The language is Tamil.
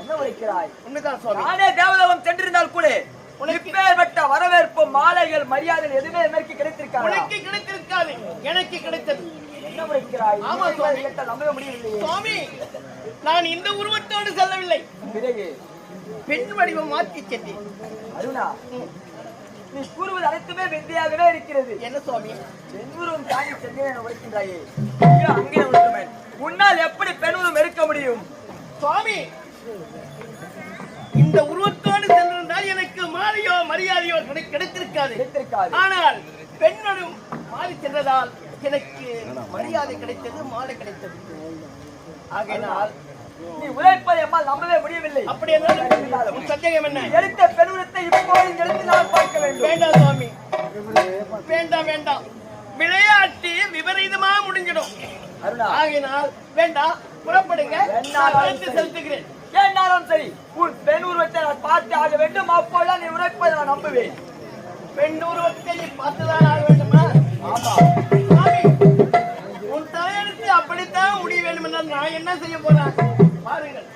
என்ன உரைக்கிறாய்? உண்மைதான் சுவாமி. நானே தேவலோகம் சென்றிருந்தால் கூட இப்பேற்பட்ட வரவேற்பு மாலைகள் மரியாதைகள் எதுவுமே எனக்கு கிடைத்திருக்காது. உனக்கு கிடைத்திருக்காது, எனக்கு கிடைத்தது. என்ன உரைக்கிறாய்? ஆமா சுவாமி. நம்பவே முடியவில்லையே சுவாமி, நான் இந்த உருவத்தோடு செல்லவில்லை. பிறகு பெண் வடிவம் மாற்றி சென்றேன். அருணா, நீ கூறுவது அனைத்துமே வித்தியாகவே இருக்கிறது. என்ன சுவாமி? பெண்ணுருவம் தாண்டி சென்றேன் உரைக்கின்றாயே, அங்கே உண்மை. உன்னால் எப்படி பெண்ணுருவம் இருக்க முடியும்? சுவாமி, இந்த உருவத்தோடு சென்றிருந்தால் எனக்கு மாலையோ மரியாதையோ கிடைத்திருக்காது. ஆனால் பெண்களும் மாறி சென்றதால் எனக்கு மரியாதை கிடைத்தது, மாலை கிடைத்தது. ஆகையினால் நீ உழைப்பதை எம்மால் நம்பவே முடியவில்லை. அப்படி என்ன சந்தேகம்? என்ன எடுத்த பெண்ணுரத்தை இப்போது எடுத்து நான் பார்க்க வேண்டும். வேண்டாம் சுவாமி, வேண்டாம் வேண்டாம். விளையாட்டு விபரீதமா முடிஞ்சிடும். ஆகையினால் வேண்டாம், புறப்படுங்க. செலுத்துகிறேன். ஏன்னாலும் சரி, உன் பெண் உருவத்தை நான் பார்த்து ஆக வேண்டும். அப்போதான் நீ உரைப்பதை நான் நம்புவேன். பெண் உருவத்தை நீ பார்த்துதான் ஆக வேண்டுமா? ஆமா சுவாமி, உன் தலையெடுத்து அப்படித்தான் முடிய வேண்டும் என்றால் நான் என்ன செய்ய போறேன் பாருங்கள்.